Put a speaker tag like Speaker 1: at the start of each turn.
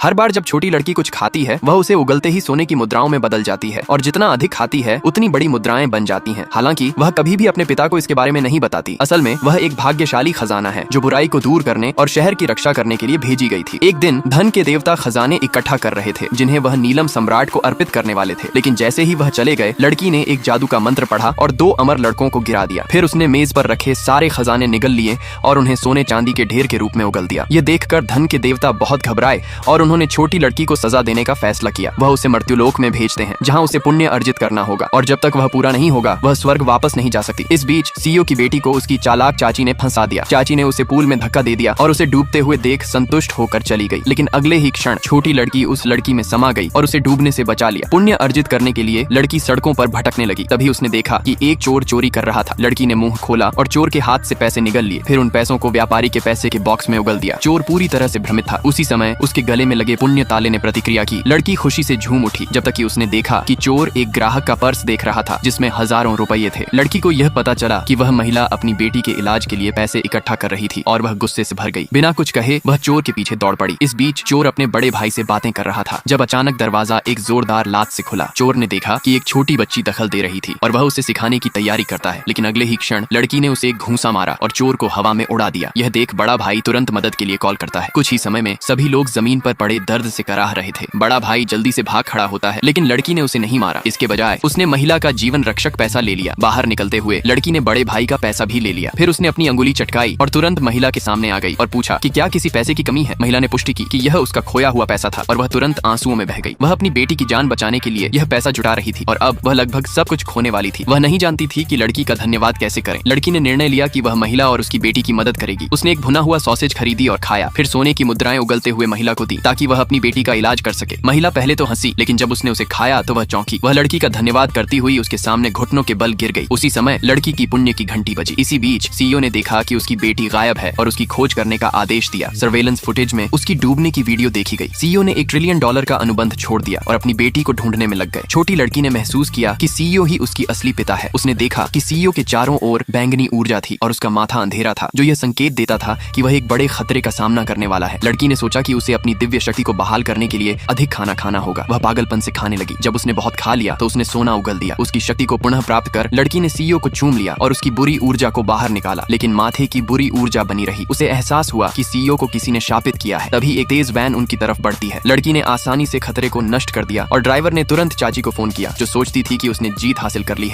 Speaker 1: हर बार जब छोटी लड़की कुछ खाती है वह उसे उगलते ही सोने की मुद्राओं में बदल जाती है और जितना अधिक खाती है उतनी बड़ी मुद्राएं बन जाती हैं। हालांकि वह कभी भी अपने पिता को इसके बारे में नहीं बताती। असल में वह एक भाग्यशाली खजाना है जो बुराई को दूर करने और शहर की रक्षा करने के लिए भेजी गई थी। एक दिन धन के देवता खजाने इकट्ठा कर रहे थे जिन्हें वह नीलम सम्राट को अर्पित करने वाले थे, लेकिन जैसे ही वह चले गए लड़की ने एक जादू का मंत्र पढ़ा और 2 अमर लड़कों को गिरा दिया। फिर उसने मेज पर रखे सारे खजाने निगल लिए और उन्हें सोने चांदी के ढेर के रूप में उगल दिया। ये देखकर धन के देवता बहुत घबराए और उन्होंने छोटी लड़की को सजा देने का फैसला किया। वह उसे मृत्युलोक में भेजते हैं जहाँ उसे पुण्य अर्जित करना होगा और जब तक वह पूरा नहीं होगा वह स्वर्ग वापस नहीं जा सकती। इस बीच सीईओ की बेटी को उसकी चालाक चाची ने फंसा दिया। चाची ने उसे पूल में धक्का दे दिया और उसे डूबते हुए देख संतुष्ट होकर चली गई, लेकिन अगले ही क्षण छोटी लड़की उस लड़की में समा गई और उसे डूबने से बचा लिया। पुण्य अर्जित करने के लिए लड़की सड़कों पर भटकने लगी। तभी उसने देखा कि एक चोर चोरी कर रहा था। लड़की ने मुंह खोला और चोर के हाथ से पैसे निगल लिए। फिर उन पैसों को व्यापारी के पैसे के बॉक्स में उगल दिया। चोर पूरी तरह से भ्रमित था। उसी समय उसके गले में लगे पुण्य ताले ने प्रतिक्रिया की। लड़की खुशी से झूम उठी जब तक कि उसने देखा कि चोर एक ग्राहक का पर्स देख रहा था जिसमें हजारों रुपये थे। लड़की को यह पता चला कि वह महिला अपनी बेटी के इलाज के लिए पैसे इकट्ठा कर रही थी और वह गुस्से से भर गई। बिना कुछ कहे वह चोर के पीछे दौड़ पड़ी। इस बीच चोर अपने बड़े भाई से बातें कर रहा था जब अचानक दरवाजा एक जोरदार लात से खुला। चोर ने देखा कि एक छोटी बच्ची दखल दे रही थी और वह उसे सिखाने की तैयारी करता है, लेकिन अगले ही क्षण लड़की ने उसे एक घूंसा मारा और चोर को हवा में उड़ा दिया। यह देख बड़ा भाई तुरंत मदद के लिए कॉल करता है। कुछ ही समय में सभी लोग जमीन पर पड़े दर्द से कराह रहे थे। बड़ा भाई जल्दी से भाग खड़ा होता है, लेकिन लड़की ने उसे नहीं मारा। इसके बजाय उसने महिला का जीवन रक्षक पैसा ले लिया। बाहर निकलते हुए लड़की ने बड़े भाई का पैसा भी ले लिया। फिर उसने अपनी अंगुली चटकाई और तुरंत महिला के सामने आ गई और पूछा कि क्या किसी पैसे की कमी है। महिला ने पुष्टि की कि यह उसका खोया हुआ पैसा था और वह तुरंत आंसुओं में बह गई। वह अपनी बेटी की जान बचाने के लिए यह पैसा जुटा रही थी और अब वह लगभग सब कुछ खोने वाली थी। वह नहीं जानती थी कि लड़की का धन्यवाद कैसे करें। लड़की ने निर्णय लिया कि वह महिला और उसकी बेटी की मदद करेगी। उसने एक भुना हुआ सॉसेज खरीदी और खाया। फिर सोने की मुद्राएं उगलते हुए महिला को दी ताकि वह अपनी बेटी का इलाज कर सके। महिला पहले तो हंसी, लेकिन जब उसने उसे खाया तो वह चौंकी। वह लड़की का धन्यवाद करती हुई उसके सामने घुटनों के बल गिर गई। उसी समय लड़की की पुण्य की घंटी बजी। इसी बीच सीईओ ने देखा कि उसकी बेटी गायब है और उसकी खोज करने का आदेश दिया। सर्वेलेंस फुटेज में उसकी डूबने की वीडियो देखी गई। सीईओ ने $1 ट्रिलियन का अनुबंध छोड़ दिया और अपनी बेटी को ढूंढने में लग गए। छोटी लड़की ने महसूस किया कि सीईओ ही उसकी असली पिता है। उसने देखा कि सीईओ के चारों ओर बैंगनी ऊर्जा थी और उसका माथा अंधेरा था, जो यह संकेत देता था कि वह एक बड़े खतरे का सामना करने वाला है। लड़की ने सोचा कि उसे अपनी दिव्य शक्ति को बहाल करने के लिए अधिक खाना खाना होगा। वह पागलपन से खाने लगी। जब उसने बहुत खा लिया तो उसने सोना उगल दिया। उसकी शक्ति को पुनः प्राप्त कर लड़की ने सीईओ को चूम लिया और उसकी बुरी ऊर्जा को बाहर निकाला, लेकिन माथे की बुरी ऊर्जा बनी रही। उसे एहसास हुआ कि सीईओ को किसी ने शापित किया है। तभी एक तेज वैन उनकी तरफ बढ़ती है। लड़की ने आसानी से खतरे को नष्ट कर दिया और ड्राइवर ने तुरंत चाची को फोन किया, जो सोचती थी कि उसने जीत हासिल कर ली है।